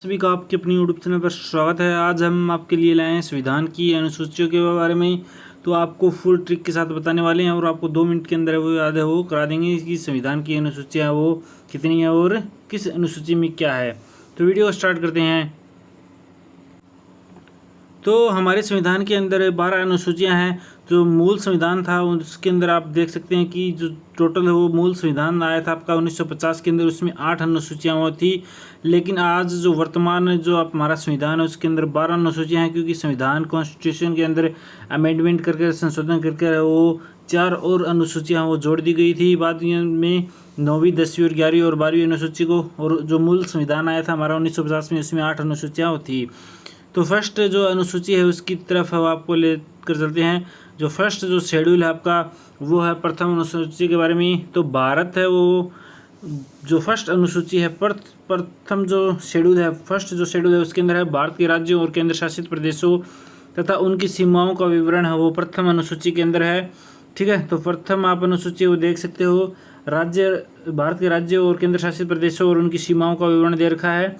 सभी का आपके अपनी यूट्यूब चैनल पर स्वागत है। आज हम आपके लिए लाए हैं संविधान की अनुसूचियों के बारे में। तो आपको फुल ट्रिक के साथ बताने वाले हैं और आपको 2 मिनट के अंदर वो याद है वो करा देंगे कि संविधान की अनुसूचियाँ वो कितनी है और किस अनुसूची में क्या है। तो वीडियो स्टार्ट करते हैं। तो हमारे संविधान के अंदर 12 अनुसूचियां हैं। जो मूल संविधान था उसके अंदर आप देख सकते हैं कि जो टोटल है वो मूल संविधान आया था आपका 1950 के अंदर, उसमें 8 अनुसूचियां वो थी। लेकिन आज जो वर्तमान जो आप हमारा संविधान है उसके अंदर 12 अनुसूचियां हैं, क्योंकि संविधान कॉन्स्टिट्यूशन के अंदर अमेंडमेंट करके संशोधन करके वो 4 और अनुसूचियाँ वो जोड़ दी गई थी बाद में 9वीं 10वीं और 11वीं और 12वीं अनुसूची को। और जो मूल संविधान आया था हमारा 1950 में, उसमें 8 अनुसूचियाँ थी। तो फर्स्ट जो अनुसूची है उसकी तरफ हम आपको लेकर चलते हैं। जो फर्स्ट जो शेड्यूल है आपका वो है प्रथम अनुसूची के बारे में। तो भारत है वो जो फर्स्ट अनुसूची है, प्रथम जो शेड्यूल है, फर्स्ट जो शेड्यूल है उसके अंदर है भारत के राज्यों और केंद्र शासित प्रदेशों तथा उनकी सीमाओं का विवरण है वो प्रथम अनुसूची के अंदर है। ठीक है, तो प्रथम आप अनुसूची वो देख सकते हो, राज्य भारत के राज्यों और केंद्र शासित प्रदेशों और उनकी सीमाओं का विवरण दे रखा है।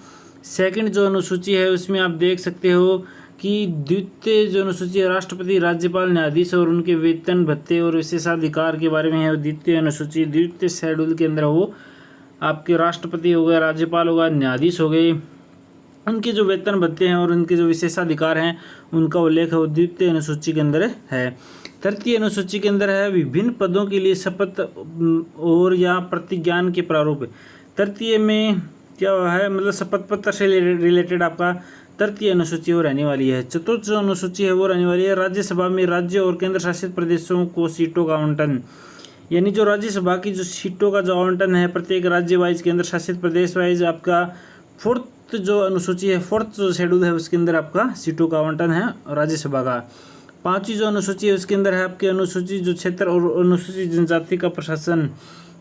सेकंड जो अनुसूची है उसमें आप देख सकते हो कि द्वितीय जो अनुसूची है राष्ट्रपति, राज्यपाल, न्यायाधीश और उनके वेतन भत्ते और विशेषाधिकार के बारे में है। द्वितीय अनुसूची द्वितीय शेड्यूल के अंदर वो आपके राष्ट्रपति हो गए, राज्यपाल हो गए, न्यायाधीश हो गए, उनके जो वेतन भत्ते हैं और उनके जो विशेषाधिकार हैं उनका उल्लेख है वो द्वितीय अनुसूची के अंदर है। तृतीय अनुसूची के अंदर है विभिन्न पदों के लिए शपथ और या प्रतिज्ञान के प्रारूप। तृतीय में क्या है, मतलब शपथ पत्र से रिलेटेड आपका तृतीय अनुसूची वो रहने वाली है। चतुर्थ जो अनुसूची है वो रहने वाली है राज्यसभा में राज्य और केंद्र शासित प्रदेशों को सीटों का आवंटन। यानी जो राज्यसभा की जो सीटों का जो आवंटन है प्रत्येक राज्य वाइज, केंद्र शासित प्रदेश वाइज आपका फोर्थ जो अनुसूची है, फोर्थ जो शेड्यूल है उसके अंदर आपका सीटों का आवंटन है राज्यसभा का। पांचवी जो अनुसूची है उसके अंदर है आपकी अनुसूची जो क्षेत्र और अनुसूचित जनजाति का प्रशासन,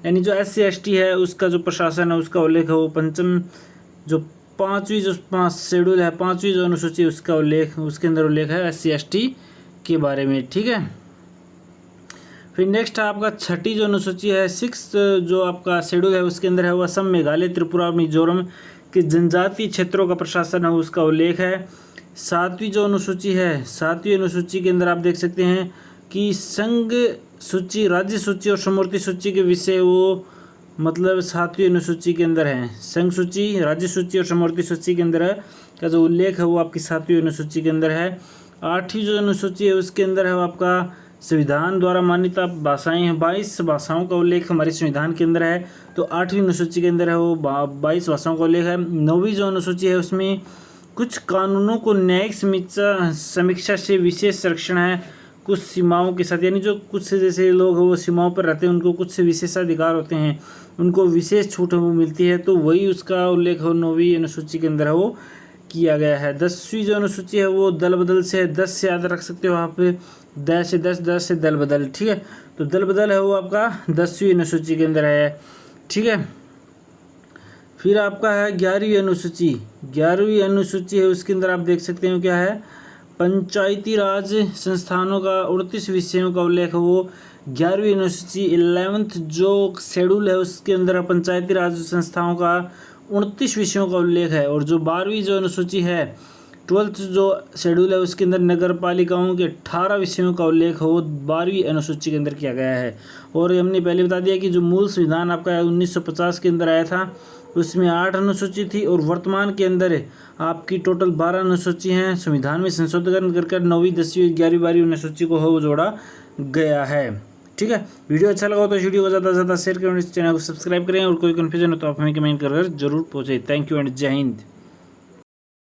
यानी जो SC ST है उसका जो प्रशासन है उसका उल्लेख है वो पंचम जो पांचवी जो 5 शेड्यूल है, पांचवी जो अनुसूची है उसका उल्लेख उसके अंदर उल्लेख है SC ST के बारे में। ठीक है, फिर नेक्स्ट है आपका छठी जो अनुसूची है, 6 जो आपका शेड्यूल है उसके अंदर है वो असम, मेघालय, त्रिपुरा और मिजोरम के जनजातीय क्षेत्रों का प्रशासन है उसका उल्लेख है। सातवीं जो अनुसूची है, सातवीं अनुसूची के अंदर आप देख सकते हैं कि संघ सूची, राज्य सूची और समवर्ती सूची के विषय वो मतलब सातवीं अनुसूची के अंदर है। संघ सूची, राज्य सूची और समवर्ती सूची के अंदर है का जो उल्लेख है वो आपकी सातवीं अनुसूची के अंदर है। आठवीं जो अनुसूची है उसके अंदर है वो आपका संविधान द्वारा मान्यता भाषाएं हैं, 22 भाषाओं का उल्लेख हमारे संविधान के अंदर है। तो 8वीं अनुसूची के अंदर है वो 22 भाषाओं का उल्लेख है। 9वीं जो अनुसूची है उसमें कुछ कानूनों को न्यायिक समीक्षा से विशेष संरक्षण है कुछ सीमाओं के साथ, यानी जो कुछ जैसे लोग वो सीमाओं पर रहते हैं उनको कुछ विशेषाधिकार होते हैं, उनको विशेष छूट वो मिलती है, तो वही उसका उल्लेख हो 9वीं अनुसूची के अंदर है वो किया गया है। 10वीं जो अनुसूची है वो दल बदल से 10 से याद रख सकते हो आप, 10 से 10, 10 से दल बदल। ठीक है, तो दल बदल है वो आपका 10वीं अनुसूची के अंदर है। ठीक है, फिर आपका है 11वीं अनुसूची। 11वीं अनुसूची है उसके अंदर आप देख सकते हो क्या है, पंचायती राज संस्थानों का 29 विषयों का उल्लेख है वो 11वीं अनुसूची। 11th जो शेड्यूल है उसके अंदर पंचायती राज संस्थाओं का 29 विषयों का उल्लेख है। और जो 12वीं जो अनुसूची है, 12th जो शेड्यूल है उसके अंदर नगर पालिकाओं के 18 विषयों का उल्लेख हो 12वीं अनुसूची के अंदर किया गया है। और हमने पहले बता दिया कि जो मूल संविधान आपका 1950 के अंदर आया था उसमें 8 अनुसूची थी और वर्तमान के अंदर आपकी टोटल 12 अनुसूची हैं। संविधान में संशोधन कर 9वीं 10वीं 11वीं 12वीं अनुसूची को हो जोड़ा गया है। ठीक है, वीडियो अच्छा लगा तो वीडियो को ज़्यादा से ज़्यादा शेयर करें, इस चैनल को सब्सक्राइब करें और कोई कन्फ्यूजन हो तो आप हमें कमेंट कर जरूर पूछें। थैंक यू एंड जय हिंद।